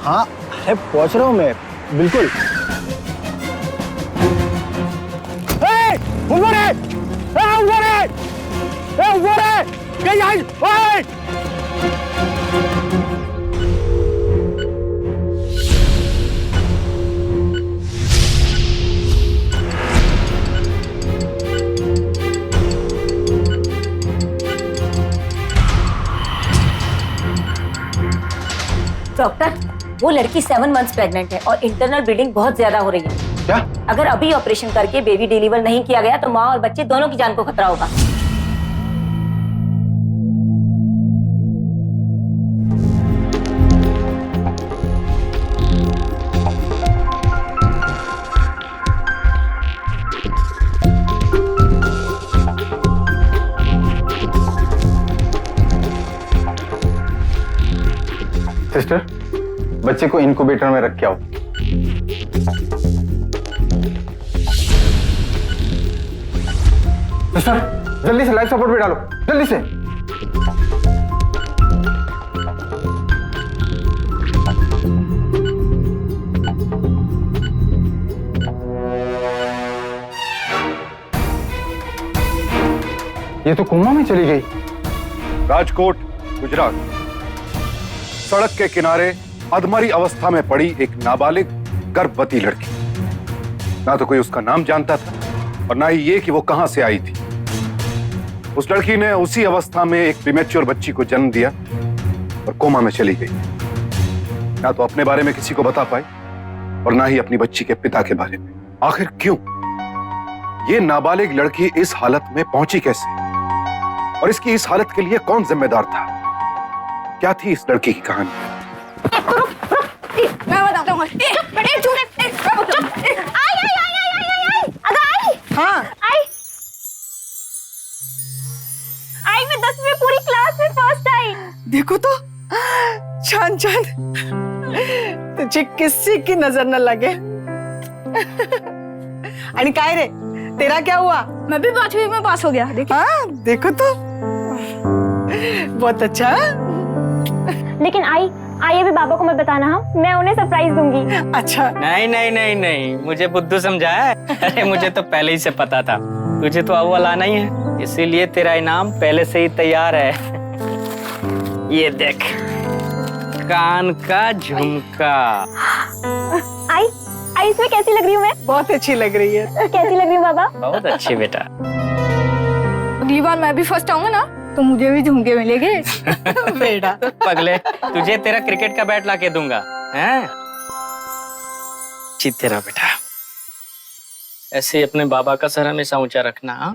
हाँ अरे पहुंच रहा हूँ मैं, बिल्कुल। ऊपर है, ऊपर है, ऊपर है, कहीं आई, डॉक्टर, वो लड़की 7 मंथ्स प्रेग्नेंट है और इंटरनल ब्लीडिंग बहुत ज्यादा हो रही है। क्या? अगर अभी ऑपरेशन करके बेबी डिलीवर नहीं किया गया तो माँ और बच्चे दोनों की जान को खतरा होगा। सिस्टर, बच्चे को इनक्यूबेटर में रख के आओ। सिस्टर, जल्दी से लाइफ सपोर्ट पे डालो, जल्दी से। ये तो कोमा में चली गई। राजकोट, गुजरात। सड़क के किनारे अधमरी अवस्था में पड़ी एक नाबालिग गर्भवती लड़की। ना तो कोई उसका नाम जानता था और ना ही ये कि वो कहां से आई थी। उस लड़की ने उसी अवस्था में एक प्रीमेच्योर बच्ची को जन्म दिया और कोमा में चली गई। ना तो अपने बारे में किसी को बता पाई और ना ही अपनी बच्ची के पिता के बारे में। आखिर क्यों? ये नाबालिग लड़की इस हालत में पहुंची कैसे? और इसकी इस हालत के लिए कौन जिम्मेदार था? क्या थी इस लड़की की कहानी? मैं बताता हूँ। हाँ आई मैं 10वीं में पूरी क्लास में फर्स्ट आई। देखो तो, छान छान, तुझे किसी की नजर न लगे। आणि काय रे, तेरा क्या हुआ? मैं भी 5वीं में पास हो गया। देखिए। हाँ देखो तो, बहुत अच्छा। लेकिन आई अभी बाबा को मत बताना, हाँ? मैं उन्हें सरप्राइज दूंगी। अच्छा। नहीं नहीं नहीं नहीं, मुझे बुद्धू समझा है। अरे मुझे तो पहले ही से पता था, तुझे तो अव्वल आना ही है, इसीलिए तेरा इनाम पहले से ही तैयार है। ये देख, कान का झुमका। आई इसमें कैसी लग रही हूँ मैं? बहुत अच्छी लग रही है। कैसी लग रही हूँ बाबा? बहुत अच्छी बेटा। अगली बार मैं भी फर्स्ट आऊंगा ना तो मुझे भी झुमके मिलेंगे। बेटा पगले, तुझे तेरा क्रिकेट का बैट ला के दूंगा, हैं? जीते रहो बेटा। ऐसे ही अपने बाबा का सर हमेशा ऊंचा रखना। हाँ?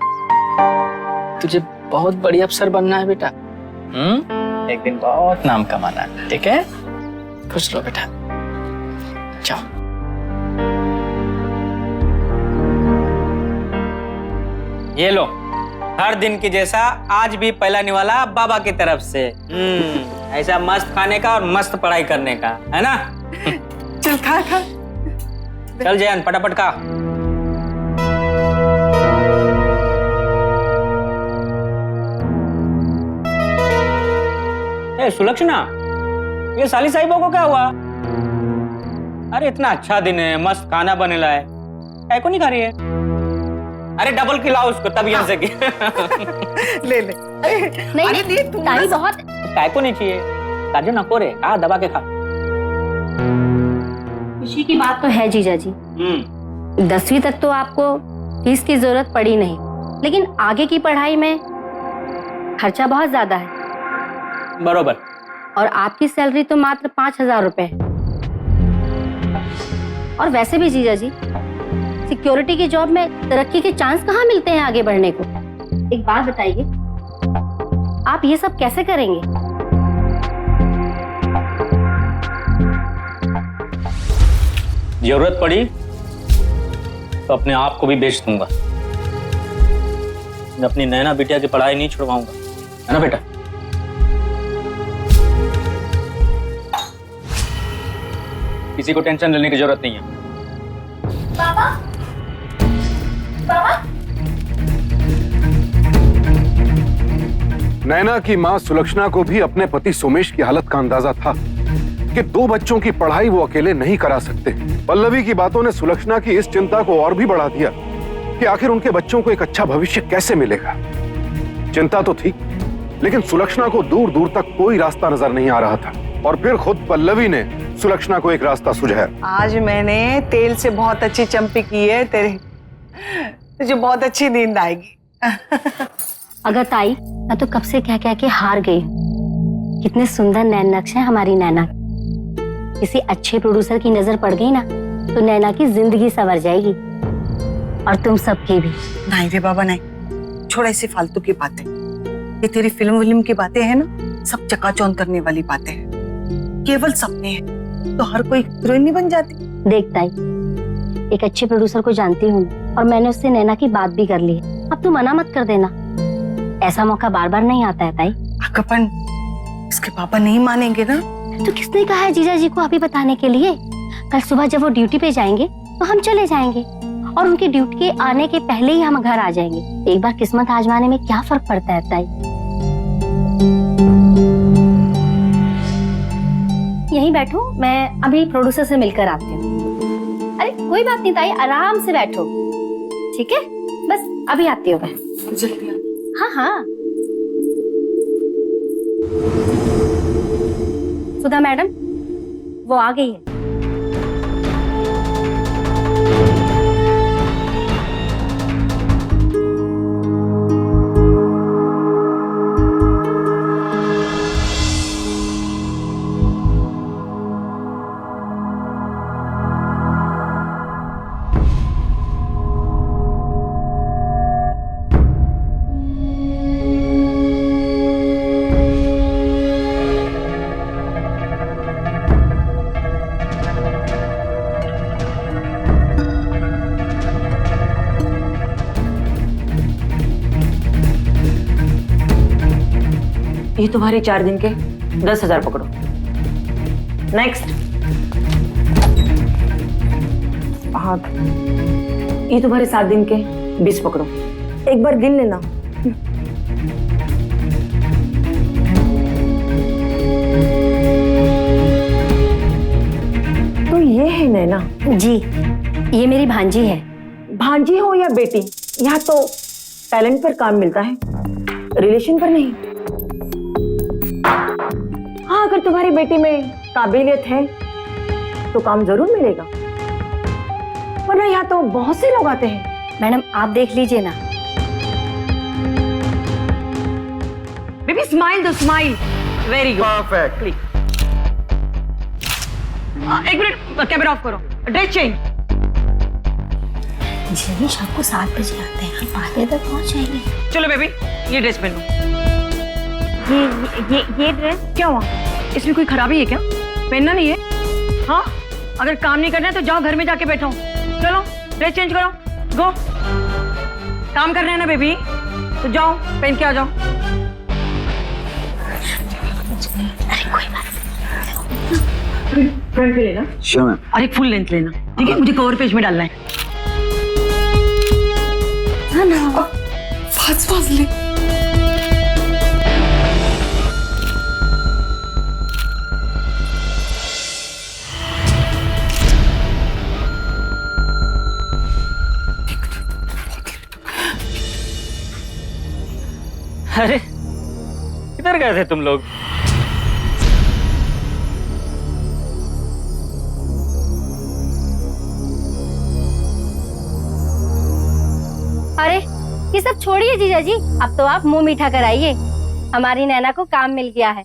तुझे बहुत बड़ी अफसर बनना है बेटा। एक दिन बहुत नाम कमाना है, ठीक है? खुश रहो बेटा। जाओ। ये लो, हर दिन की जैसा आज भी पहला निवाला बाबा की तरफ से। ऐसा मस्त खाने का और मस्त पढ़ाई करने का, है ना? चल खा खा। चल जयन, फटाफट खा। ए सुलक्षणा, ये साली साहिबों को क्या हुआ? अरे इतना अच्छा दिन है, मस्त खाना बनेला है, काय को नहीं खा रही है? अरे डबल खिलाओ उसको, तब यहाँ से ले ले। नहीं ताई बहुत। काय को नहीं चाहिए, काजू नको रे, दबा के खा। खुशी की बात तो है जीजा जी। 10वीं तक तो आपको फीस की जरूरत पड़ी नहीं, लेकिन आगे की पढ़ाई में खर्चा बहुत ज्यादा है। बरोबर। और आपकी सैलरी तो मात्र 5,000 रुपए है। और वैसे भी जीजा जी, सिक्योरिटी की जॉब में तरक्की के चांस कहाँ मिलते हैं आगे बढ़ने को? एक बात बताइए, आप ये सब कैसे करेंगे? जरूरत पड़ी तो अपने आप को भी बेच दूंगा। मैं अपनी नैना बिटिया की पढ़ाई नहीं छुड़वाऊंगा, है ना बेटा? किसी को टेंशन लेने की जरूरत नहीं है। बाबा बाबा नैना की मां सुलक्षणा को भी अपने पति सोमेश की हालत का अंदाजा था, कि 2 बच्चों की पढ़ाई वो अकेले नहीं करा सकते। पल्लवी की बातों ने सुलक्षणा की इस चिंता को और भी बढ़ा दिया कि आखिर उनके बच्चों को एक अच्छा भविष्य कैसे मिलेगा। चिंता तो थी, लेकिन सुलक्षणा को दूर दूर तक कोई रास्ता नजर नहीं आ रहा था। और फिर खुद पल्लवी ने सुलक्षणा को एक रास्ता सुझाया। आज मैंने तेल से बहुत अच्छी चंपी की है, तुझे बहुत अच्छी नींद आएगी। अगर ताई, मैं तो कब से कह कह के हार गई हूँ। कितने सुंदर नैन नक्श है हमारी नैना। किसी अच्छे प्रोड्यूसर की नजर पड़ गई ना तो नैना की जिंदगी संवर जाएगी, और तुम सबकी भी। नहीं रे बाबा नहीं, छोड़ ऐसी फालतू की बातें। ये तेरी फिल्म की बातें हैं ना, सब चकाचौंध करने वाली बातें हैं। केवल सपने हैं, तो हर कोई हीरोइन नहीं बन जाती। देख ताई, एक अच्छे प्रोड्यूसर को जानती हूँ और मैंने उससे नैना की बात भी कर ली है। अब तू मना मत कर देना, ऐसा मौका बार बार नहीं आता है ताई। अकपन, इसके पापा नहीं मानेंगे ना। तो किसने कहा है जीजा जी को अभी बताने के लिए? कल सुबह जब वो ड्यूटी पे जाएंगे तो हम चले जाएंगे, और उनकी ड्यूटी के आने के पहले ही हम घर आ जाएंगे। एक बार किस्मत आजमाने में क्या फर्क पड़ता है ताई। यहीं बैठो, मैं अभी प्रोड्यूसर से मिलकर आती हूँ। अरे कोई बात नहीं ताई, आराम से बैठो, ठीक है? बस अभी आती हूँ मैं। जल्दी। हाँ हाँ। सुधा मैडम, वो आ गई है। ये तुम्हारे 4 दिन के 10,000 पकड़ो। नेक्स्ट। हाँ, ये तुम्हारे 7 दिन के 20 पकड़ो। एक बार गिन लेना। तो ये है नैना? जी, ये मेरी भांजी है। भांजी हो या बेटी, यहाँ तो टैलेंट पर काम मिलता है, रिलेशन पर नहीं। हाँ, अगर तुम्हारी बेटी में काबिलियत है तो काम जरूर मिलेगा, वरना यहाँ तो बहुत से लोग आते हैं। मैडम आप देख लीजिए ना। बेबी स्माइल दो, स्माइल। Very good, perfect. एक मिनट, कैमरा ऑफ करो, ड्रेस चेंज। जी शाम को 7 बजे आते हैं, हम 5 बजे तक पहुंच जाएंगे। चलो बेबी, ये ड्रेस पहनो। ये ड्रेस क्या हुआ? इसमें कोई खराबी है क्या? पहनना नहीं है? हाँ, अगर काम नहीं करना है तो जाओ घर में जाके बैठो। चलो ड्रेस चेंज करो, गो। काम करना है ना बेबी, तो जाओ पहन के आ जाओ। अरे कोई बात फ्रंट पे लेना। Sure ma'am. और एक फुल लेंथ लेना, ठीक है? मुझे कवर पेज में डालना है। हाँ ना। फास्ट ले। अरे किधर गए थे तुम लोग? अरे ये सब छोड़िए जीजा जी, अब तो आप मुंह मीठा कराइए। हमारी नैना को काम मिल गया है।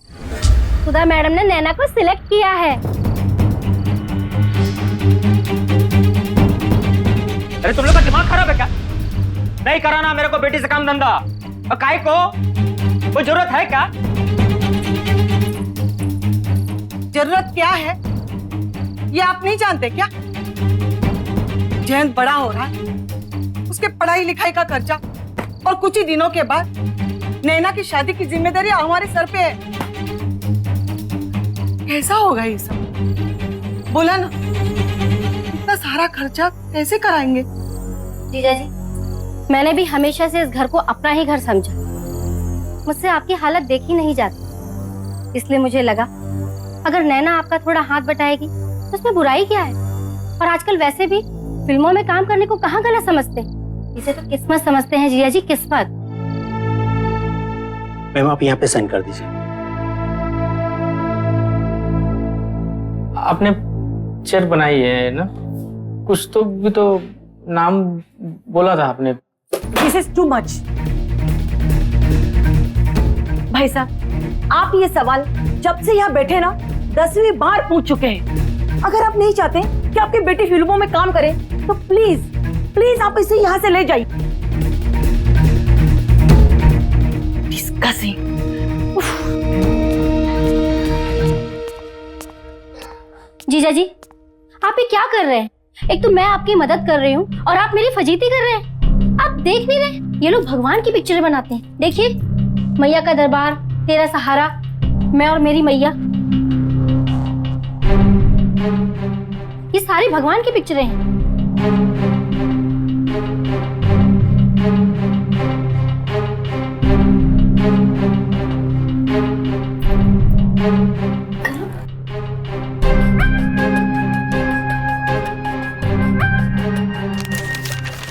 सुधा मैडम ने नैना को सिलेक्ट किया है। अरे तुम लोग का दिमाग खराब है क्या? नहीं कराना मेरे को बेटी से काम धंधा। और काय को कोई जरूरत है क्या? जरूरत क्या है ये आप नहीं जानते क्या? जयंत बड़ा हो रहा है, उसके पढ़ाई लिखाई का खर्चा, और कुछ ही दिनों के बाद नैना की शादी की जिम्मेदारी हमारे सर पे है। कैसा होगा ये सब? बोला ना, इतना सारा खर्चा कैसे कराएंगे? जीजा जी, मैंने भी हमेशा से इस घर को अपना ही घर समझा। मुझसे आपकी हालत देखी नहीं जाती, इसलिए मुझे लगा अगर नैना आपका थोड़ा हाथ बटाएगी तो उसमें बुराई क्या है? और आजकल वैसे भी फिल्मों में काम करने को कहाँ गलत समझते हैं? इसे तो किस्मत समझते हैं जिया जी, किस्मत। मैम आप यहाँ पे साइन कर दीजिए। आपने पिक्चर बनाई है ना, कुछ तो भी तो नाम बोला था आपने। This is too much. भाई साहब, आप ये सवाल जब से यहाँ बैठे ना 10वीं बार पूछ चुके हैं। अगर आप नहीं चाहते कि आपकी बेटी फिल्मों में काम करे तो प्लीज प्लीज आप इसे यहाँ से ले जाइए। डिस्कसिंग। जीजा जी, आप ये क्या कर रहे हैं? एक तो मैं आपकी मदद कर रही हूँ और आप मेरी फजीती कर रहे हैं। आप देख नहीं रहे? ये लोग भगवान की पिक्चरें बनाते हैं। देखिए, मैया का दरबार, तेरा सहारा, मैं और मेरी मैया, ये सारी भगवान की पिक्चरें हैं।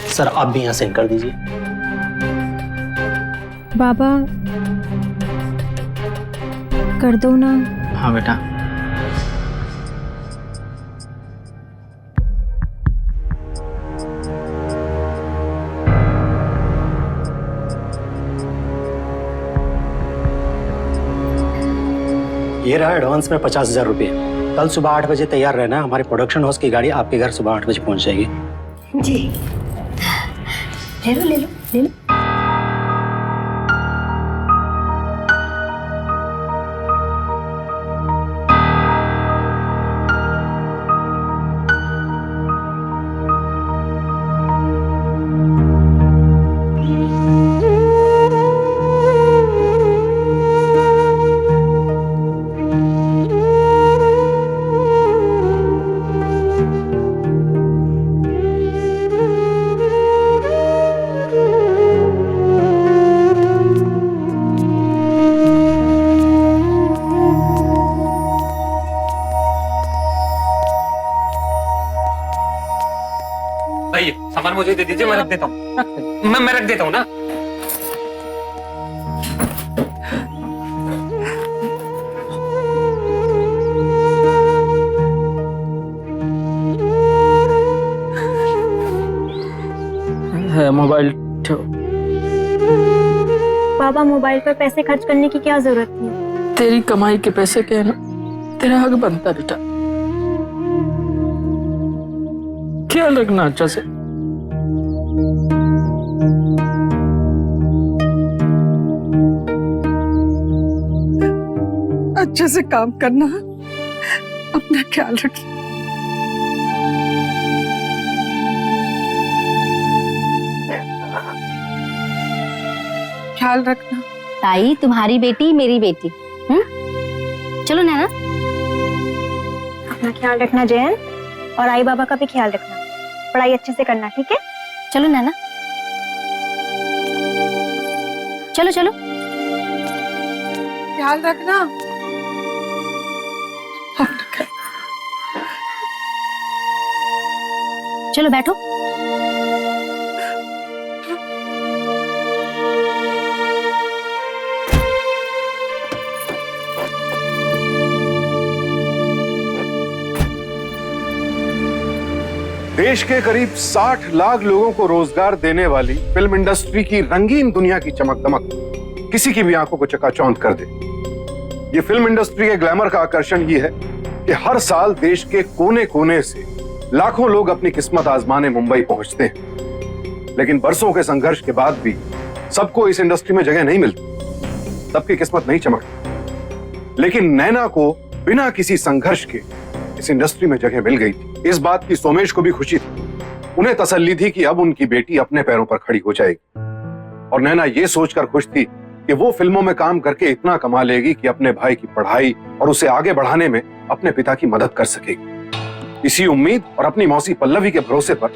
सर आप भी यहाँ साइन कर दीजिए। बाबा कर दो ना। हाँ बेटा। ये रहा एडवांस में 50,000 रुपये। कल सुबह 8 बजे तैयार रहना। हमारे प्रोडक्शन हाउस की गाड़ी आपके घर सुबह 8 बजे पहुंच जाएगी। जी, ले लो ले लो ले लो। भाई सामान मुझे दे दीजिए, मैं रख देता हूँ। मैं रख देता हूँ ना। मोबाइल बाबा, मोबाइल पर पैसे खर्च करने की क्या जरूरत थी? तेरी कमाई के पैसे के है ना, तेरा हक बनता बेटा। ख्याल रखना अच्छा से। अच्छे से काम करना, अपना ख्याल रखिए। ख्याल रखना। ताई, तुम्हारी बेटी मेरी बेटी। चलो नैना। अपना ख्याल रखना जयन, और आई बाबा का भी ख्याल रखना। पढ़ाई अच्छे से करना, ठीक है? चलो नैना, चलो चलो। ख्याल रखना। चलो बैठो। देश के करीब 60 लाख लोगों को रोजगार देने वाली फिल्म इंडस्ट्री की रंगीन दुनिया की चमक दमक किसी की भी आंखों को चकाचौंध कर दे। ये फिल्म इंडस्ट्री के ग्लैमर का आकर्षण ये है कि हर साल देश के कोने कोने से लाखों लोग अपनी किस्मत आजमाने मुंबई पहुंचते हैं। लेकिन बरसों के संघर्ष के बाद भी सबको इस इंडस्ट्री में जगह नहीं मिलती, सबकी किस्मत नहीं चमकती। लेकिन नैना को बिना किसी संघर्ष के इस इंडस्ट्री में जगह मिल गई थी। इस बात की सोमेश को भी खुशी थी। उन्हें तसल्ली थी कि अब उनकी बेटी अपने पैरों पर खड़ी हो जाएगी। और नैना ये सोचकर खुश थी कि वो फिल्मों में काम करके इतना कमा लेगी कि अपने भाई की पढ़ाई और उसे आगे बढ़ाने में अपने पिता की मदद कर सकेगी। इसी उम्मीद और अपनी मौसी पल्लवी के भरोसे पर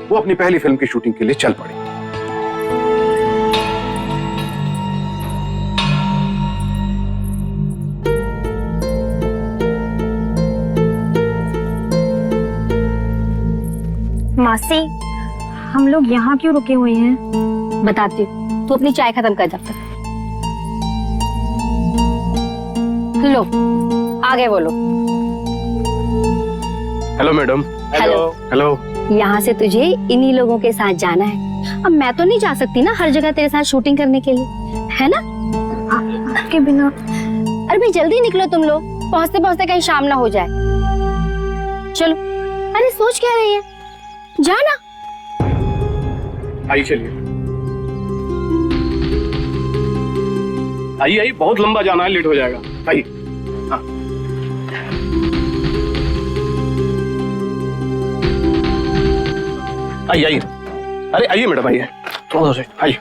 वो अपनी पहली फिल्म की शूटिंग के लिए चल पड़ी। मासी, हम लोग यहाँ क्यों रुके हुए हैं? बताती हूँ, तू अपनी चाय खत्म कर जब तक। लो, आगे बोलो। Hello madam. हेलो। हेलो। यहाँ से तुझे इन्हीं लोगों के साथ जाना है। अब मैं तो नहीं जा सकती ना हर जगह तेरे साथ शूटिंग करने के लिए, है ना? आपके बिना। अरे भाई जल्दी निकलो तुम लोग, पहुँचते पहुँचते कहीं शाम ना हो जाए। चलो। अरे सोच क्या रही है, जाना। आइए चलिए। आइए आइए, बहुत लंबा जाना है, लेट हो जाएगा। आइए। हाँ। आइए आइए। अरे आइए मैडम, आइए थोड़ा से आइए।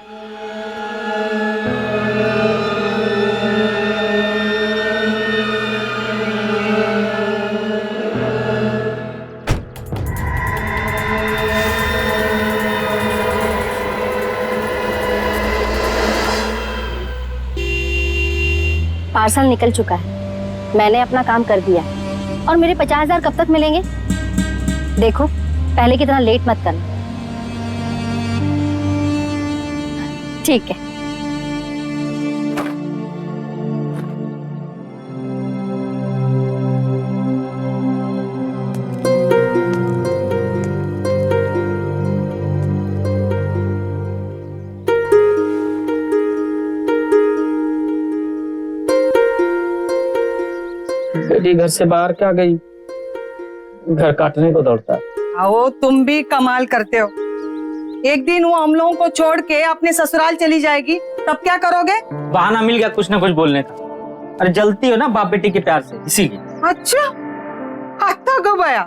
पार्सल निकल चुका है, मैंने अपना काम कर दिया है। और मेरे 50,000 कब तक मिलेंगे? देखो, पहले की तरह लेट मत करना। ठीक है। बेटी घर से बाहर क्या गई, घर काटने को दौड़ता है। आओ, तुम भी कमाल करते हो। एक दिन वो हम लोगों को छोड़ के अपने ससुराल चली जाएगी, तब क्या करोगे? बहाना मिल गया कुछ ना कुछ बोलने का। अरे जलती हो ना बाप बेटी के प्यार से, इसीलिए। अच्छा, आता गया।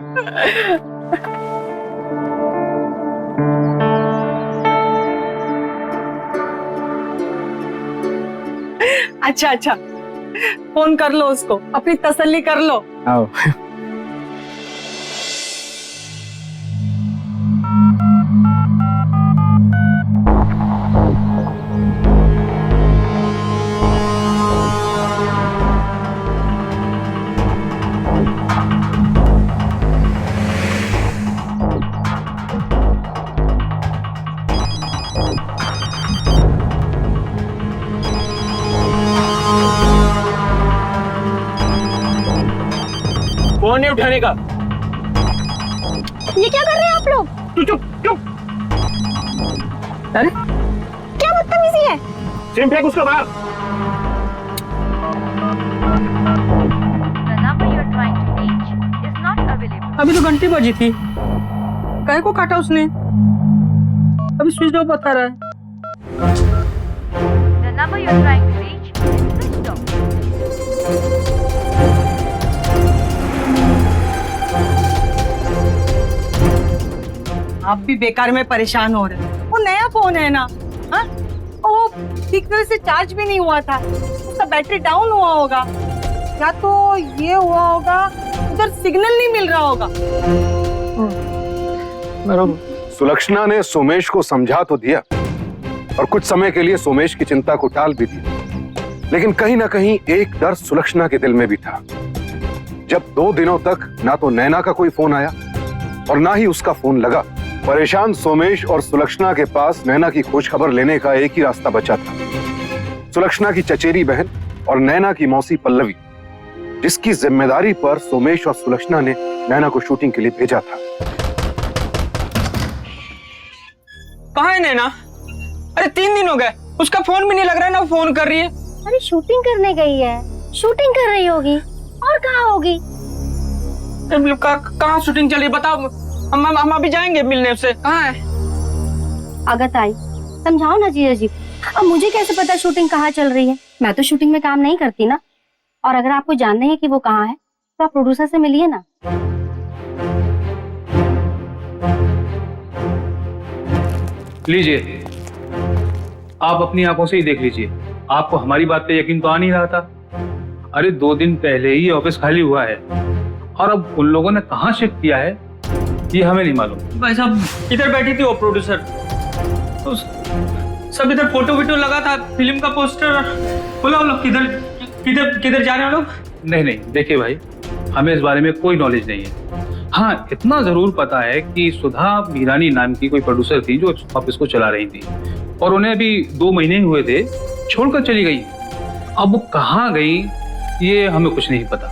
अच्छा अच्छा, फोन कर लो उसको, अपनी तसल्ली कर लो। आओ। फोन नहीं उठाने का। ये क्या कर रहे हैं आप लोग? तू चुप चुप। अरे क्या बदतमीजी है? सिम फेंक उसका बाहर। अभी तो घंटी बजी थी, काहे को काटा उसने? अभी स्विच ऑफ बता रहा है। आप भी बेकार में परेशान हो रहे हो। वो नया फोन है ना, हाँ? वो ठीक तरह से चार्ज भी नहीं हुआ था, उसका बैटरी डाउन हुआ होगा, या तो ये हुआ होगा उधर सिग्नल नहीं मिल रहा होगा। सुलक्षणा ने सोमेश को समझा तो दिया और कुछ समय के लिए सोमेश की चिंता को टाल भी दिया, लेकिन कहीं ना कहीं एक डर सुलक्षणा के दिल में भी था। जब 2 दिनों तक ना तो नैना का कोई फोन आया और ना ही उसका फोन लगा, परेशान सोमेश और सुलक्षणा के पास नैना की खोज खबर लेने का एक ही रास्ता बचा था। सुलक्षणा की चचेरी बहन और नैना की मौसी पल्लवी, जिसकी जिम्मेदारी पर सोमेश और सुलक्षणा ने नैना को शूटिंग के लिए भेजा था। कहाँ है नैना? अरे 3 दिन हो गए, उसका फोन भी नहीं लग रहा है, ना फोन कर रही है। अरे शूटिंग करने गई है, शूटिंग कर रही होगी, और कहाँ होगी? कहाँ शूटिंग चल रही है बताओ, हम अभी जाएंगे मिलने उससे। कहाँ है? अगताई, समझाओ ना जीजा जी। अब मुझे कैसे पता शूटिंग कहाँ चल रही है? मैं तो शूटिंग में काम नहीं करती ना। और अगर आपको जानना है कि वो कहाँ है, तो आप प्रोड्यूसर से मिलिए ना। लीजिए, आप अपनी आंखों से ही देख लीजिए। आपको हमारी बात पे यकीन तो आ नहीं रहा था। अरे 2 दिन पहले ही ऑफिस खाली हुआ है, और अब उन लोगों ने कहाँ शिफ्ट किया है ये हमें नहीं मालूम। भाई साहब इधर बैठी थी वो प्रोड्यूसर, तो सब इधर फोटो वीटो लगा था, फिल्म का पोस्टर। बोला वो लोग किधर किधर किधर जा रहे हैं लोग? नहीं नहीं, देखिए भाई, हमें इस बारे में कोई नॉलेज नहीं है। हाँ, इतना जरूर पता है कि सुधा मीरानी नाम की कोई प्रोड्यूसर थी जो ऑफिस को चला रही थी, और उन्हें अभी 2 महीने ही हुए थे छोड़कर चली गई। अब वो कहाँ गई ये हमें कुछ नहीं पता।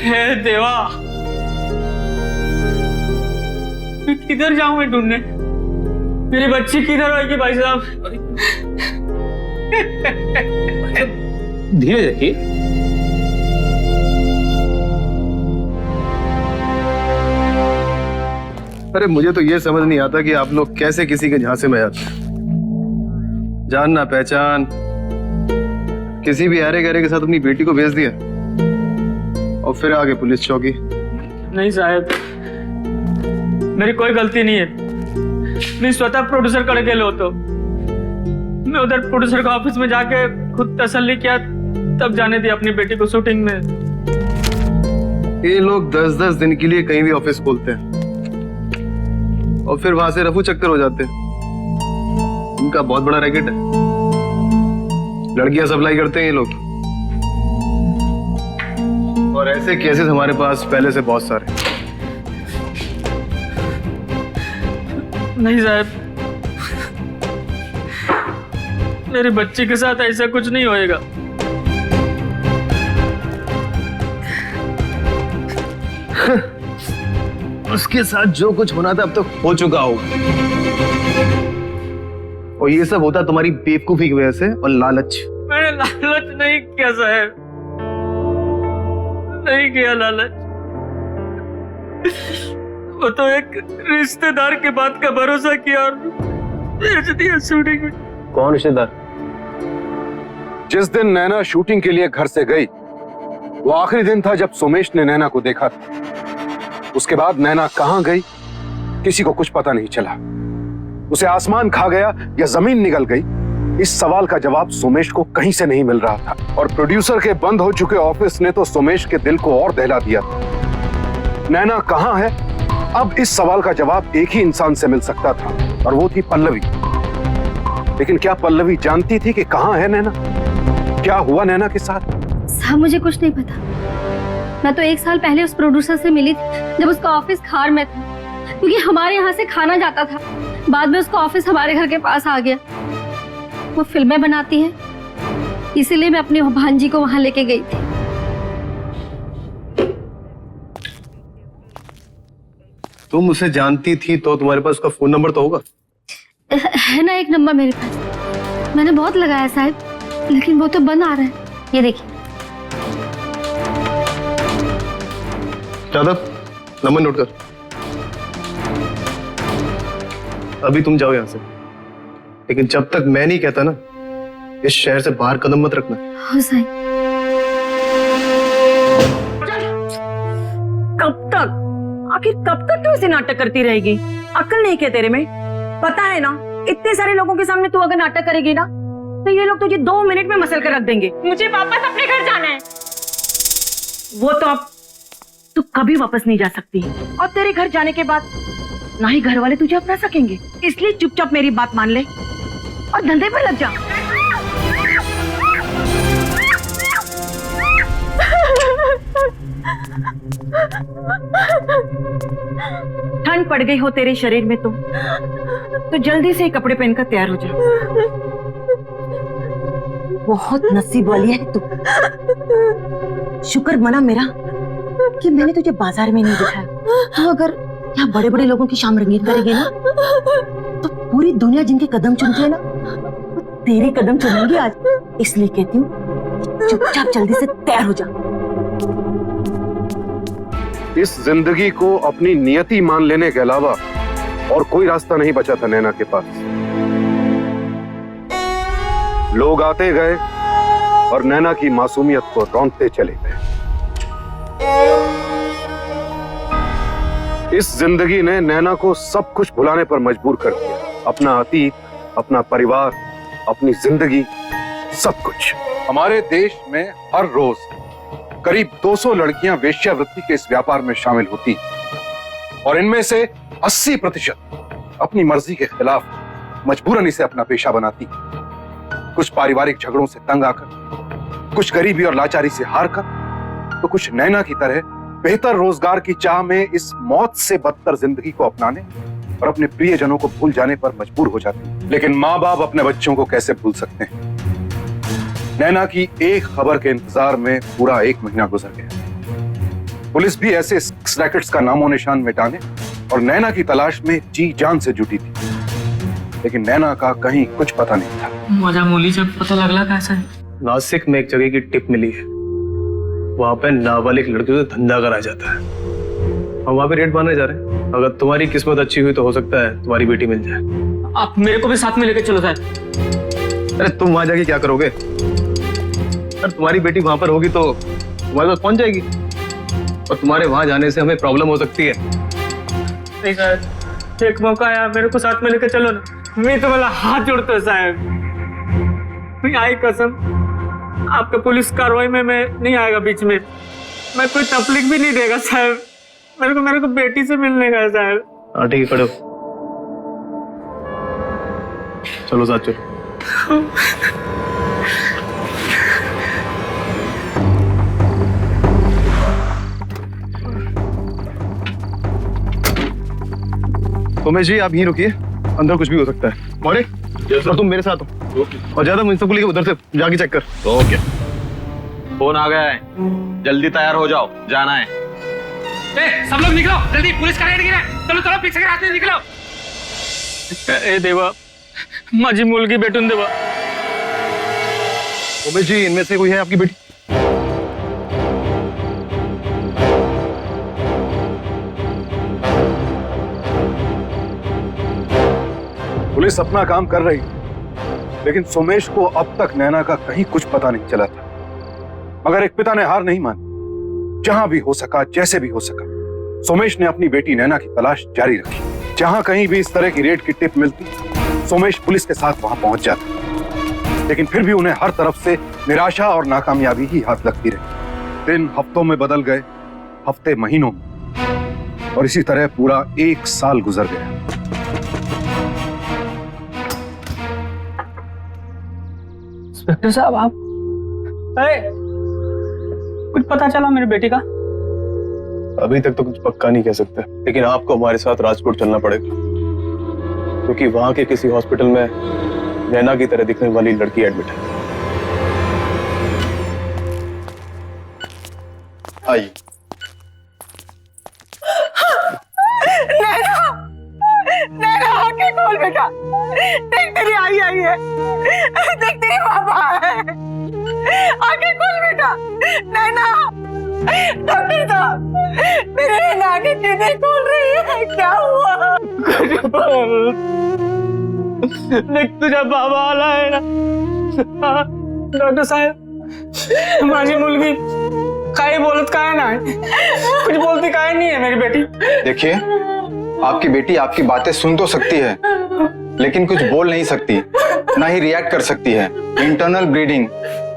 हे देवा, मैं किधर जाऊं मैं ढूंढने? मेरी बच्ची किधर होगी भाई साहब? धीरे रखिए। अरे मुझे तो ये समझ नहीं आता कि आप लोग कैसे किसी के झांसे में आते हैं। जान ना पहचान किसी भी अरे गहरे के साथ अपनी बेटी को भेज दिया और फिर आगे पुलिस चौकी। नहीं साहब, मेरी कोई गलती नहीं है। मैं स्वतः प्रोड्यूसर कड़े गेलो होतो। मैं उधर प्रोड्यूसर का ऑफिस में जाके खुद तसल्ली किया, तब जाने दी अपनी बेटी को शूटिंग में। ये लोग 10-10 दिन के लिए कहीं भी ऑफिस खोलते हैं और फिर वहां से रफू चक्कर हो जाते हैं। इनका बहुत बड़ा रैकेट है, लड़कियां सप्लाई करते हैं ये लोग, और ऐसे केसेस हमारे पास पहले से बहुत सारे। नहीं साहब, मेरी बच्ची के साथ ऐसा कुछ नहीं होएगा। उसके साथ जो कुछ होना था अब तो हो चुका हो, और ये सब होता तुम्हारी बेवकूफी की वजह से और लालच। मैंने लालच नहीं किया साहब, नहीं किया लालच। वो तो एक रिश्तेदार के बात का भरोसा किया और भेज दिया शूटिंग में। कौन रिश्तेदार? जिस दिन नैना शूटिंग के लिए घर से गई वो आखिरी दिन था जब सोमेश ने नैना को देखा था। उसके बाद नैना कहां गई किसी को कुछ पता नहीं चला। उसे आसमान खा गया या जमीन निगल गई, इस सवाल का जवाब सोमेश को कहीं से नहीं मिल रहा था। और प्रोड्यूसर के बंद हो चुके ऑफिस ने तो सोमेश के दिल को और दहला दिया था। नैना कहां है, अब इस सवाल का जवाब एक ही इंसान से मिल सकता था, और वो थी पल्लवी। लेकिन क्या पल्लवी जानती थी कि कहां है नैना? क्या हुआ नैना के साथ? साहब मुझे कुछ नहीं पता। मैं तो 1 साल पहले उस प्रोड्यूसर से मिली थी जब उसका ऑफिस खार में था, क्योंकि हमारे यहाँ से खाना जाता था। बाद में उसका ऑफिस हमारे घर के पास आ गया। वो फिल्में बनाती है, इसीलिए मैं अपनी भांजी को वहां लेके गई थी। तुम उसे जानती थी तो तुम्हारे पास उसका फोन नंबर तो होगा? है ना एक नंबर मेरे पास, मैंने बहुत लगाया साहब, लेकिन वो तो बंद आ रहा है। ये देखिए। दादा नंबर नोट कर। अभी तुम जाओ यहां से, लेकिन जब तक मैं नहीं कहता ना, इस शहर से बाहर कदम मत रखना। हाँ साहब। कब तक, आखिर कब तक तू ऐसे नाटक करती रहेगी? अक्ल नहीं क्या तेरे में? पता है ना, इतने सारे लोगों के सामने तू अगर नाटक करेगी ना तो ये लोग तुझे 2 मिनट में मसल कर रख देंगे। मुझे वापस अपने घर जाना है। वो तो अब तू कभी वापस नहीं जा सकती, और तेरे घर जाने के बाद ना ही घर वाले तुझे अपना सकेंगे। इसलिए चुपचाप मेरी बात मान ले और धंधे पर लग जा। ठंड पड़ गई हो तेरे शरीर में तो जल्दी से कपड़े पहनकर तैयार हो जा। बहुत नसीब वाली है तू। शुक्र मना मेरा कि मैंने तुझे बाजार में नहीं दिखाया। तो अगर यहाँ बड़े बड़े लोगों की शाम रंगीन करेगी ना, तो पूरी दुनिया जिनके कदम चुनती है ना, वो तेरे कदम चुनेंगी आज। इसलिए कहती हूँ चुपचाप जल्दी से तैयार हो जा। इस जिंदगी को अपनी नियति मान लेने के अलावा और कोई रास्ता नहीं बचा था नैना के पास। लोग आते गए और नैना की मासूमियत को रौंदते चले गए। इस जिंदगी ने नैना को सब कुछ भुलाने पर मजबूर कर दिया। अपना अतीत, अपना परिवार, अपनी जिंदगी, सब कुछ। हमारे देश में हर रोज करीब 200 लड़कियां वेश्यावृत्ति के इस व्यापार में शामिल होती और इनमें से 80% अपनी मर्जी के खिलाफ मजबूरन इसे अपना पेशा बनाती। कुछ पारिवारिक झगड़ों से तंग आकर, कुछ गरीबी और लाचारी से हार कर, तो कुछ नैना की तरह बेहतर रोजगार की चाह में इस मौत से बदतर जिंदगी को अपनाने और अपने प्रियजनों को भूल जाने पर मजबूर हो जाते हैं। लेकिन माँ बाप अपने बच्चों को कैसे भूल सकते हैं? नैना की एक खबर के इंतजार में पूरा 1 महीना गुजर गया। पुलिस भी ऐसे सेक्स रैकेट्स का नामो निशान मिटाने और नैना की तलाश में जी जान से जुटी थी, लेकिन नैना का कहीं कुछ पता नहीं था। मजा मूली जब पता लगला कैसा है? नासिक में एक जगह की टिप मिली है, वहां पे नाबालिग लड़कियों से धंधा कराया जाता है। हम वहां पे रेड मारने जा रहे हैं। अगर तुम्हारी किस्मत अच्छी हुई तो हो सकता है तुम्हारी बेटी मिल जाए। आप मेरे को भी साथ में लेकर चलो सर। अरे तुम वहां जाके क्या करोगे? अरे तुम्हारी बेटी वहां पर होगी तो तुम्हारे पास पहुंच जाएगी, और तुम्हारे वहां जाने से हमें प्रॉब्लम हो सकती है। नहीं सर, एक मौका आया, मेरे को साथ में लेकर चलो ना। मैं तो वाला हाथ जोड़ता हूँ साहब, आई कसम, आपका पुलिस कार्रवाई में मैं नहीं आएगा बीच में। मैं कोई तकलीफ भी नहीं देगा साहब। मेरे को बेटी से मिलने का है साहब। हाँ ठीक है, खड़े हो। चलो साथ चलो। उमेश जी आप यहीं रुकिए, अंदर कुछ भी हो सकता है। मौर्य, और तुम मेरे साथ हो, और ज्यादा मुझसे को लेके उधर से जाके चेक कर। ओके। फोन आ गया है, जल्दी तैयार हो जाओ, जाना है। सब लोग निकलो जल्दी, पुलिस का रेड गिरा है। चलो चलो पीछे के रास्ते निकलो। ए देवा, माझी मुलगी भेटून देवा। उमेश जी इनमें से कोई है आपकी बेटी? पुलिस अपना काम कर रही, लेकिन सोमेश को अब तक नैना का कहीं कुछ पता नहीं चला था। मगर एक पिता ने हार नहीं मानी। जहां भी हो सका, जैसे भी हो सका, सोमेश ने अपनी बेटी नैना की तलाश जारी रखी। जहां कहीं भी इस तरह की रेड की टिप मिलती, सोमेश पुलिस के साथ वहां पहुंच जाता। लेकिन फिर भी उन्हें हर तरफ से निराशा और नाकामयाबी ही हाथ लगती रही। दिन हफ्तों में बदल गए, हफ्ते महीनों में, और इसी तरह पूरा 1 साल गुजर गया। इंस्पेक्टर साहब, आप अरे कुछ पता चला मेरी बेटी का? अभी तक तो कुछ पक्का नहीं कह सकते, लेकिन आपको हमारे साथ राजकोट चलना पड़ेगा, क्योंकि वहां के किसी हॉस्पिटल में नैना की तरह दिखने वाली लड़की एडमिट है। आइए। नैना, नैना आंखें खोल बेटा, देख तेरी आई आई है, देख तेरी बाबा है, आंखें खोल बेटा। नैना, डॉक्टर साहब, मेरे नैना आंखें क्यों नहीं खोल रही है? क्या हुआ? देख तुझा बाबा आला है ना। डॉक्टर साहब, माझी मुलगी काही बोलत काय नाही, कुछ बोलती काय नहीं है मेरी बेटी। देखिए, आपकी बेटी आपकी बातें सुन तो सकती है, लेकिन कुछ बोल नहीं सकती, ना ही रिएक्ट कर सकती है। इंटरनल ब्लीडिंग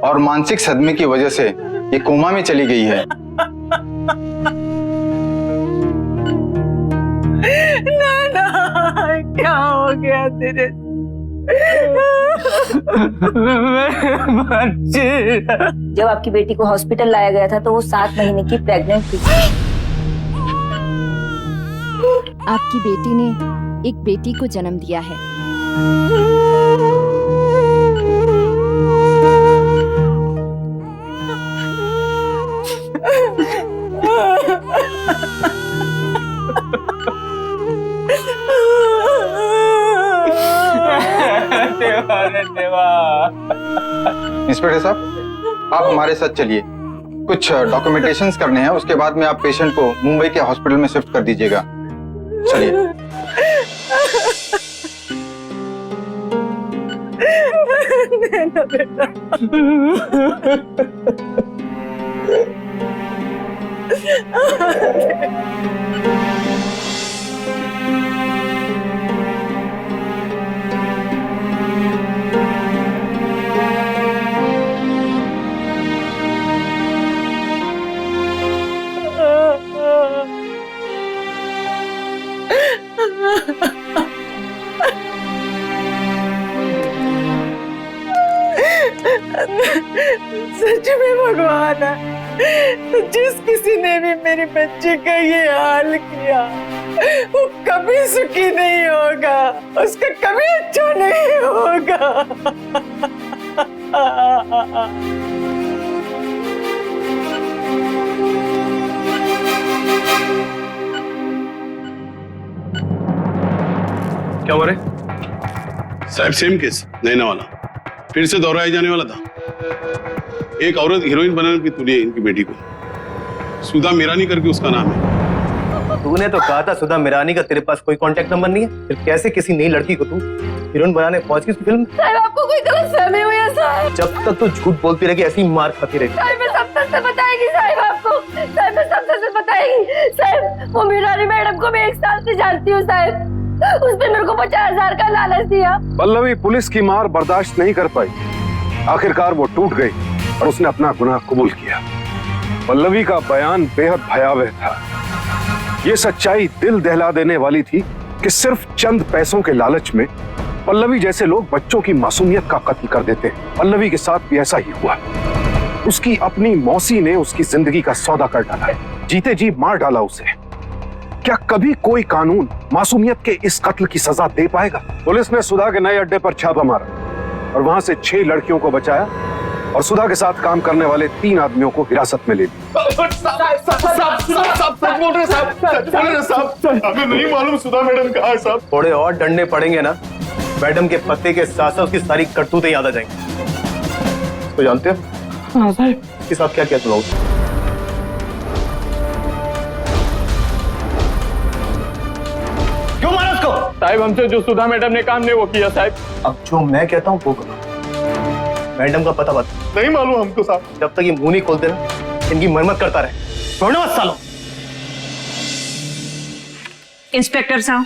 और मानसिक सदमे की वजह से ये कोमा में चली गई है। नैना, क्या हो गया तेरे? जब आपकी बेटी को हॉस्पिटल लाया गया था तो वो 7 महीने की प्रेग्नेंट थी। आपकी बेटी ने एक बेटी को जन्म दिया है। इंस्पेक्टर साहब, आप हमारे साथ चलिए, कुछ डॉक्यूमेंटेशंस करने हैं, उसके बाद में आप पेशेंट को मुंबई के हॉस्पिटल में शिफ्ट कर दीजिएगा। चलिए। नैना बेटा, सच में भगवान है। जिस किसी ने भी मेरे बच्चे का ये हाल किया वो कभी सुखी नहीं होगा, उसका कभी अच्छा नहीं होगा। क्या हो रहा है साहब? सेम केस, नैना वाला फिर से दोहराया जाने वाला था। एक औरत हीरोइन बनाने की तुली है इनकी बेटी को, सुधा मीरानी करके उसका नाम है। तूने तो कहा था सुधा मीरानी का तेरे पास कोई कांटेक्ट नंबर नहीं है, फिर कैसे किसी नई लड़की को तू हीरोइन बनाने पहुंच गई फिल्म? साहब आपको कोई गलतफहमी हुई है साहब। जब तक तू झूठ बोलती रहेगी ऐसी ही मार खाती रहेगी। साहब मैं सब सच बताएगी साहब आपको, साहब मैं सब सच बताएगी साहब। वो मीरानी मैडम को मैं 1 साल से जानती हूँ साहब, उसने मेरे को 50,000 का लालच दिया। पल्लवी पुलिस की मार बर्दाश्त नहीं कर पाई, आखिरकार वो टूट गई और उसने अपना गुनाह कबूल किया। पल्लवी का बयान बेहद भयावह था। ये सच्चाई दिल दहला देने वाली थी कि सिर्फ चंद पैसों के लालच में पल्लवी जैसे लोग बच्चों की मासूमियत का कत्ल कर देते हैं। पल्लवी के साथ भी ऐसा ही हुआ। उसकी अपनी मौसी ने उसकी जिंदगी का सौदा कर डाला, जीते जी मार डाला उसे। क्या कभी कोई कानून मासूमियत के इस कत्ल की सजा दे पाएगा? पुलिस ने सुधा के नए अड्डे पर छापा मारा और वहां से 6 लड़कियों को बचाया और सुधा के साथ काम करने वाले 3 आदमियों को हिरासत में ले लिया। हमें नहीं मालूम सुधा मैडम कहाँ है साहब। थोड़े और डंडे पड़ेंगे ना, मैडम के पते के साथ साथ उसकी सारी करतूतें याद आ जाएंगी। तो जानते हो? हाँ साहब। इसके साथ क्या क्या सुनाऊं? क्यों मारा उसको? साहब हमसे जो सुधा मैडम ने काम नहीं वो किया साहब। अब जो मैं कहता हूँ वो करो। मैडम का पता बता। नहीं मालूम हमको साहब। जब तक ये मुंह नहीं खोलते ना, इनकी मरम्मत करता रहे। छोड़ना मत सालों। इंस्पेक्टर साहब।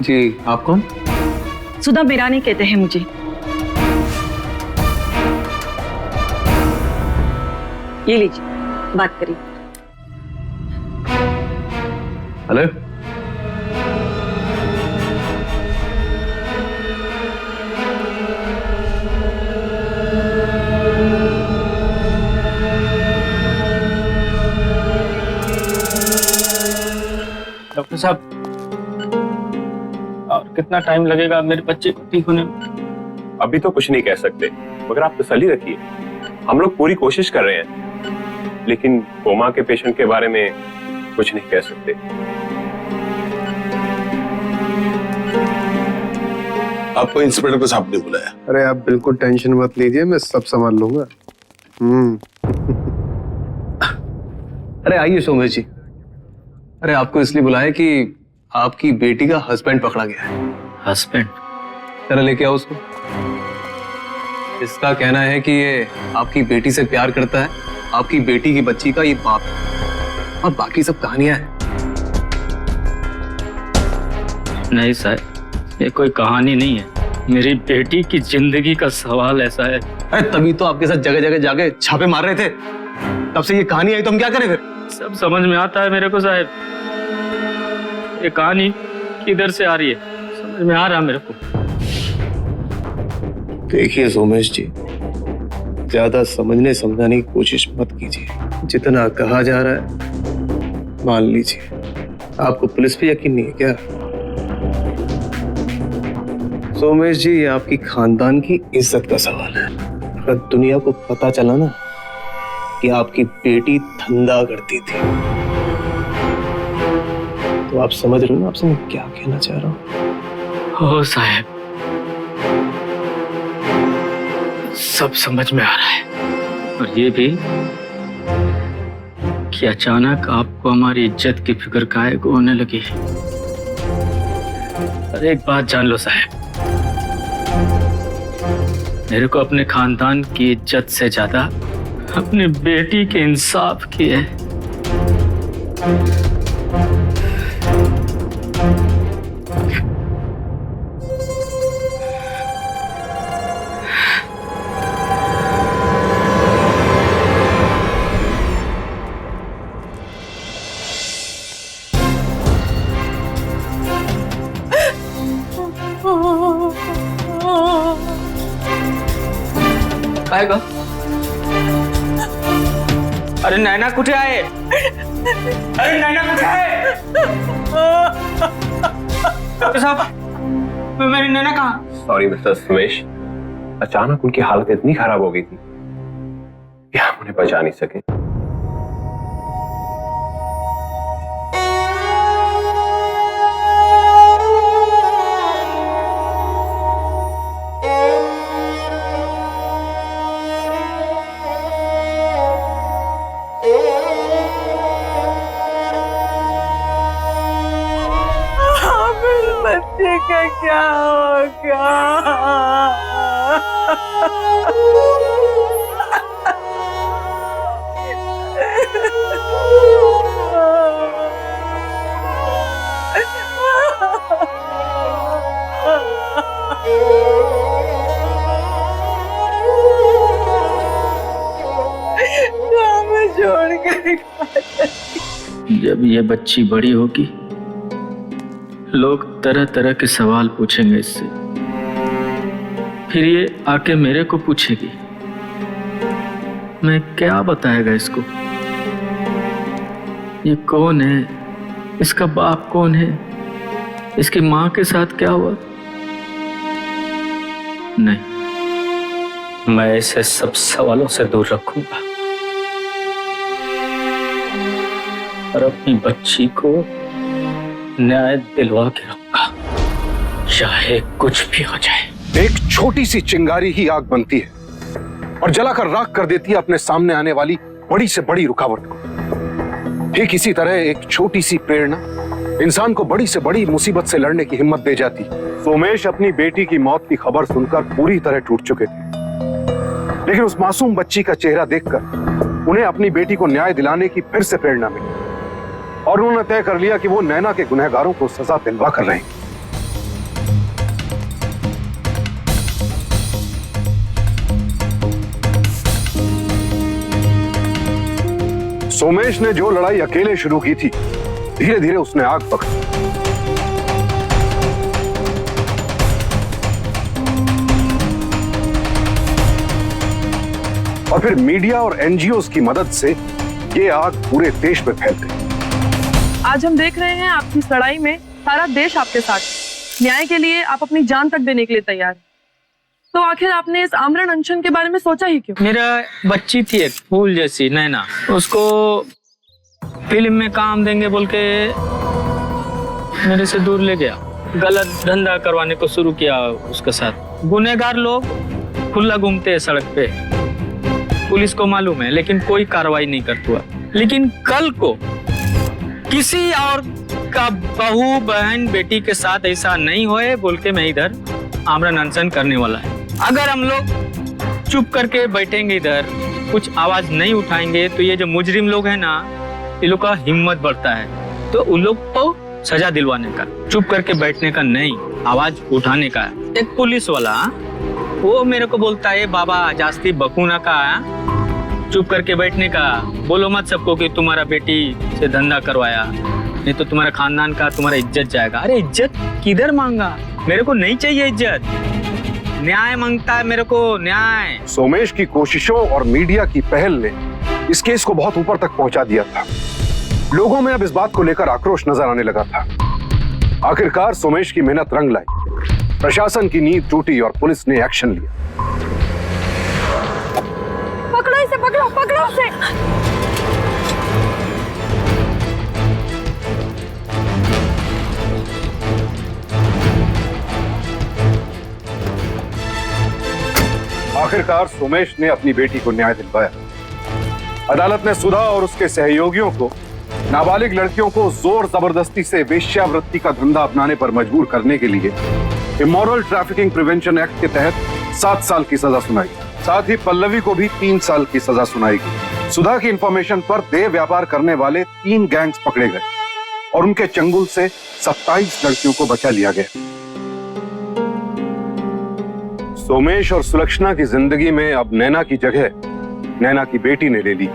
जी आप कौन? सुधा मीरानी कहते हैं मुझे। ये लीजिए, बात करिए। हेलो। डॉक्टर साहब, और कितना टाइम लगेगा मेरे बच्चे को ठीक होने में? अभी तो कुछ नहीं कह सकते, मगर आप तसल्ली रखिए, हम लोग पूरी कोशिश कर रहे हैं, लेकिन कोमा के पेशेंट के बारे में कुछ नहीं कह सकते। आपको इंस्पेक्टर साहब ने बुलाया। अरे आप बिल्कुल टेंशन मत लीजिए, मैं सब संभाल लूंगा। अरे आइए सोमेश जी। अरे आपको इसलिए बुलाया कि आपकी बेटी का हस्बैंड पकड़ा गया है। हस्बैंड? जरा लेके आओ उसको। इसका कहना है कि ये आपकी बेटी से प्यार करता है, आपकी बेटी की बच्ची का ये बाप है, और बाकी सब कहानियां हैं। नहीं साहब, ये कोई कहानी नहीं है, मेरी बेटी की जिंदगी का सवाल ऐसा है। अरे तभी तो आपके साथ जगह जगह जाके छापे मार रहे थे, तब से ये कहानी आई तो हम क्या करें फिर? सब समझ में आता है मेरे को साहब, ये कहानी किधर से आ रही है समझ में आ रहा मेरे को। देखिए सोमेश जी, ज्यादा समझने समझाने की कोशिश मत कीजिए। जितना कहा जा रहा है मान लीजिए। आपको पुलिस पे यकीन नहीं है क्या? सोमेश जी, ये आपकी खानदान की इज्जत का सवाल है। अगर दुनिया को पता चला ना कि आपकी बेटी धंधा करती थी, तो आप समझ रहे हो ना आपसे मैं क्या कहना चाह रहा हूँ? हो साहब, सब समझ में आ रहा है, और ये भी कि अचानक आपको हमारी इज्जत की फिक्र काहे को होने लगी। पर एक बात जान लो साहब, मेरे को अपने खानदान की इज्जत से ज्यादा अपनी बेटी के इंसाफ की है। आएगा अरे नैना कुठे आहे? अरे नैना कुठे आहे? डॉक्टर साहब, मेरी नैना कहाँ? सॉरी मिस्टर सुमेश, अचानक उनकी हालत इतनी खराब हो गई थी कि हम उन्हें बचा नहीं सके। बच्चे का क्या होगा? छोड़ कर जब ये बच्ची बड़ी होगी, लोग तरह तरह के सवाल पूछेंगे इससे। फिर ये आके मेरे को पूछेगी, मैं क्या बताएगा इसको? ये कौन है? इसका बाप कौन है? इसकी माँ के साथ क्या हुआ? नहीं, मैं इसे सब सवालों से दूर रखूंगा और अपनी बच्ची को न्याय दिलवा के रहूंगा, चाहे कुछ भी हो जाए। एक छोटी सी चिंगारी ही आग बनती है और जलाकर राख कर देती है अपने सामने आने वाली बड़ी से बड़ी रुकावट को। ठीक इसी तरह एक छोटी सी प्रेरणा इंसान को बड़ी से बड़ी मुसीबत से लड़ने की हिम्मत दे जाती। सोमेश अपनी बेटी की मौत की खबर सुनकर पूरी तरह टूट चुके थे, लेकिन उस मासूम बच्ची का चेहरा देखकर उन्हें अपनी बेटी को न्याय दिलाने की फिर से प्रेरणा मिली और उन्होंने तय कर लिया कि वो नैना के गुनहगारों को सजा दिलवा कर रहेंगे। सोमेश ने जो लड़ाई अकेले शुरू की थी, धीरे धीरे उसने आग पकड़ी। और फिर मीडिया और एनजीओ की मदद से ये आग पूरे देश में फैल गई। आज हम देख रहे हैं आपकी इस लड़ाई में सारा देश आपके साथ। न्याय के लिए आप अपनी जान तक देने के लिए तैयार हैं। तो आखिर आपने इस आमरण अनशन के बारे में सोचा ही क्यों? मेरा बच्ची थी एक फूल जैसी नैना, उसको फिल्म में काम देंगे बोल के मेरे से दूर ले गया। गलत धंधा करवाने को शुरू किया उसके साथ। गुनहगार लोग खुला घूमते हैं सड़क पे, पुलिस को मालूम है, लेकिन कोई कार्रवाई नहीं करता हुआ। लेकिन कल को किसी और का बहू बहन बेटी के साथ ऐसा नहीं होए बोल के मैं इधर आमरण अनशन करने वाला है। अगर हम लोग चुप करके बैठेंगे इधर, कुछ आवाज नहीं उठाएंगे, तो ये जो मुजरिम लोग हैं ना, ये लोग का हिम्मत बढ़ता है। तो उन लोग को सजा दिलवाने का, चुप करके बैठने का नहीं, आवाज उठाने का। एक पुलिस वाला वो मेरे को बोलता है, बाबा जास्ती बकूना का, चुप करके बैठने का, बोलो मत सबको कि तुम्हारा बेटी से धंधा करवाया, नहीं तो तुम्हारा खानदान का तुम्हारा इज्जत जाएगा। अरे इज्जत किधर मांगा? मेरे को नहीं चाहिए इज्जत, न्याय मांगता है मेरे को, न्याय। सोमेश की कोशिशों और मीडिया की पहल ने इस केस को बहुत ऊपर तक पहुंचा दिया था। लोगों में अब इस बात को लेकर आक्रोश नजर आने लगा था। आखिरकार सोमेश की मेहनत रंग लाई, प्रशासन की नींद टूटी और पुलिस ने एक्शन लिया। पकड़ो इसे, पकड़ो पकड़ो उसे। आखिरकार सोमेश ने अपनी बेटी को न्याय दिलवाया। अदालत ने सुधा और उसके सहयोगियों को नाबालिग लड़कियों को जोर जबरदस्ती से वेश्यावृत्ति का धंधा अपनाने पर मजबूर करने के लिए इमोरल ट्रैफिकिंग प्रिवेंशन एक्ट के तहत 7 साल की सजा सुनाई। साथ ही पल्लवी को भी 3 साल की सजा सुनाई गई। सुधा की इंफॉर्मेशन पर देह व्यापार करने वाले 3 गैंग्स पकड़े गए और उनके चंगुल से 27 लड़कियों को बचा लिया गया। सोमेश और सुलक्षणा की जिंदगी में अब नैना की जगह नैना की बेटी ने ले ली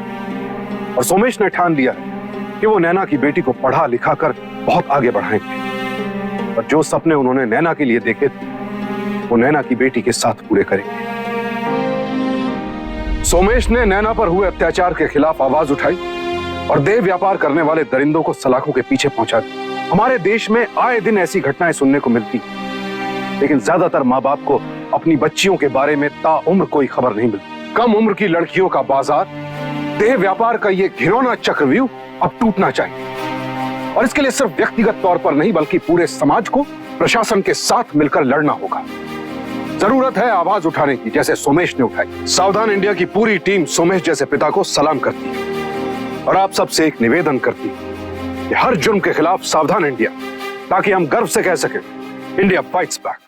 और सोमेश ने ठान लिया है कि वो नैना की बेटी को पढ़ा लिखा कर बहुत आगे बढ़ाएंगे और जो सपने उन्होंने नैना के लिए देखे थे वो नैना की बेटी के साथ पूरे करेंगे। सोमेश ने नैना पर हुए अत्याचार के खिलाफ आवाज उठाई और देह व्यापार करने वाले दरिंदों को सलाखों के पीछे पहुंचा दिया। हमारे देश में आए दिन ऐसी घटनाएं सुनने को मिलती, लेकिन ज्यादातर माँ बाप को अपनी बच्चियों के बारे में ताउम्र कोई खबर नहीं मिलती। कम उम्र की लड़कियों का बाजार, देह व्यापार का ये घिनौना चक्रव्यूह अब टूटना चाहिए, और इसके लिए सिर्फ व्यक्तिगत तौर पर नहीं बल्कि पूरे समाज को प्रशासन के साथ मिलकर लड़ना होगा। जरूरत है आवाज उठाने की, जैसे सोमेश ने उठाई। सावधान इंडिया की पूरी टीम सोमेश जैसे पिता को सलाम करती है और आप सबसे एक निवेदन करती है कि हर जुर्म के खिलाफ सावधान इंडिया, ताकि हम गर्व से कह सकें इंडिया फाइट्स बैक।